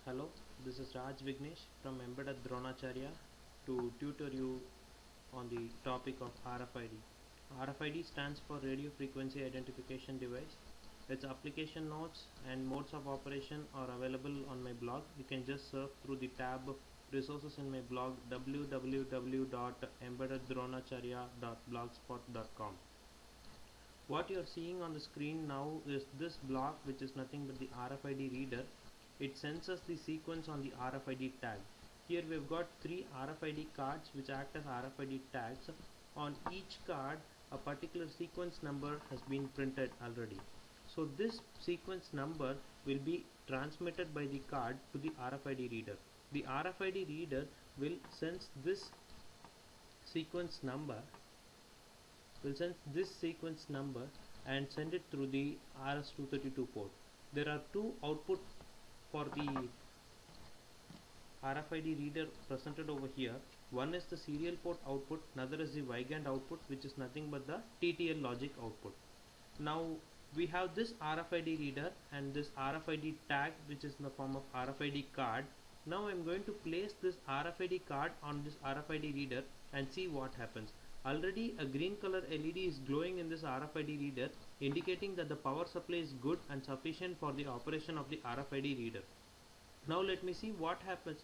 Hello, this is Raj Vignesh from Embedded Dronacharya to tutor you on the topic of RFID. RFID stands for Radio Frequency Identification Device. Its application notes and modes of operation are available on my blog. You can just surf through the tab resources in my blog www.embeddeddronacharya.blogspot.com. What you are seeing on the screen now is this block, which is nothing but the RFID reader. It sends us the sequence on the RFID tag. Here we've got 3 RFID cards which act as RFID tags. On each card a particular sequence number has been printed already. So this sequence number will be transmitted by the card to the RFID reader. The RFID reader will sense this sequence number and send it through the RS-232 port. There are two outputs for the RFID reader presented over here. One is the serial port output, another is the Weigand output, which is nothing but the TTL logic output. Now we have this RFID reader and this RFID tag, which is in the form of RFID card. Now I'm going to place this RFID card on this RFID reader and see what happens. Already a green color LED is glowing in this RFID reader, indicating that the power supply is good and sufficient for the operation of the RFID reader. Now let us see what happens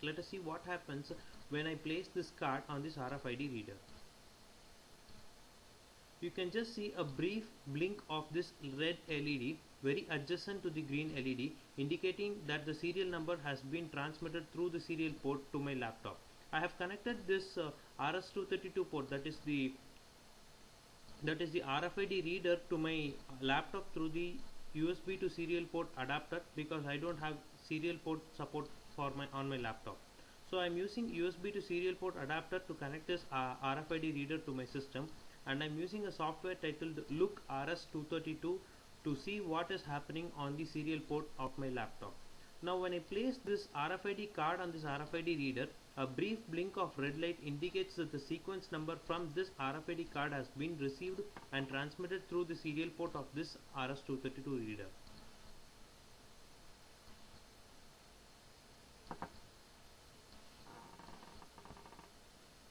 when I place this card on this RFID reader. You can just see a brief blink of this red LED very adjacent to the green LED, indicating that the serial number has been transmitted through the serial port to my laptop. I have connected this RS-232 port, that is the RFID reader, to my laptop through the USB to serial port adapter, because I don't have serial port support on my laptop. So I am using USB to serial port adapter to connect this RFID reader to my system, and I am using a software titled Look RS-232 to see what is happening on the serial port of my laptop. Now when I place this RFID card on this RFID reader, a brief blink of red light indicates that the sequence number from this RFID card has been received and transmitted through the serial port of this RS-232 reader.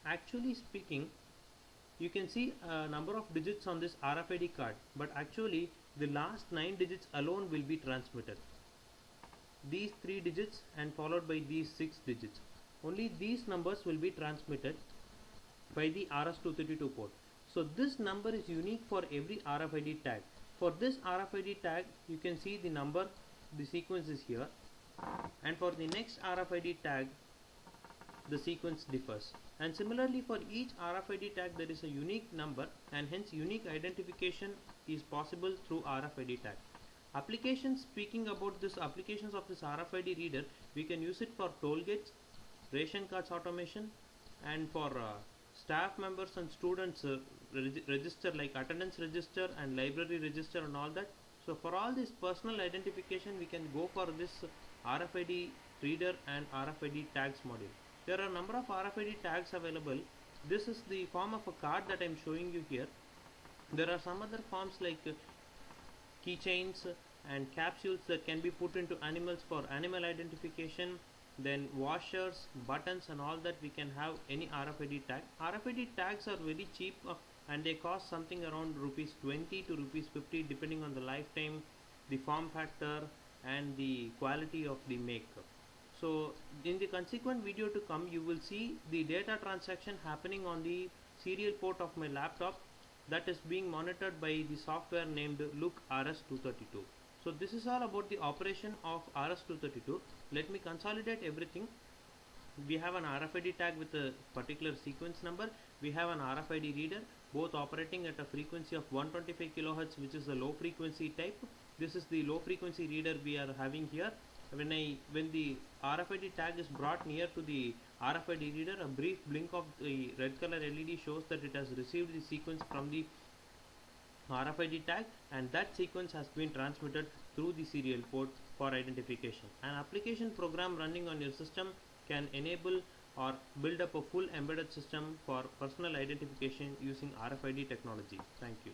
Actually speaking, you can see a number of digits on this RFID card, but actually the last 9 digits alone will be transmitted. These 3 digits and followed by these 6 digits. Only these numbers will be transmitted by the RS-232 port. So this number is unique for every RFID tag. For this RFID tag, you can see the number, the sequence is here, and for the next RFID tag, the sequence differs. And similarly, for each RFID tag there is a unique number, and hence unique identification is possible through RFID tag. Applications, speaking about this applications of this RFID reader, we can use it for toll gates, ration cards automation, and for staff members and students register like attendance register and library register and all that. So for all this personal identification, we can go for this RFID reader and RFID tags module. There are a number of RFID tags available. This is the form of a card that I am showing you here. There are some other forms like keychains and capsules that can be put into animals for animal identification, then washers, buttons, and all that. We can have any RFID tag. RFID tags are very cheap and they cost something around rupees 20 to rupees 50 depending on the lifetime, the form factor, and the quality of the make. So in the consequent video to come, you will see the data transaction happening on the serial port of my laptop that is being monitored by the software named Look RS-232. So this is all about the operation of RS-232. Let me consolidate everything. We have an RFID tag with a particular sequence number. We have an RFID reader, both operating at a frequency of 125 kHz, which is the low frequency type. This is the low frequency reader we are having here. When the RFID tag is brought near to the RFID reader, a brief blink of the red color LED shows that it has received the sequence from the RFID tag, and that sequence has been transmitted through the serial port for identification. An application program running on your system can enable or build up a full embedded system for personal identification using RFID technology. Thank you.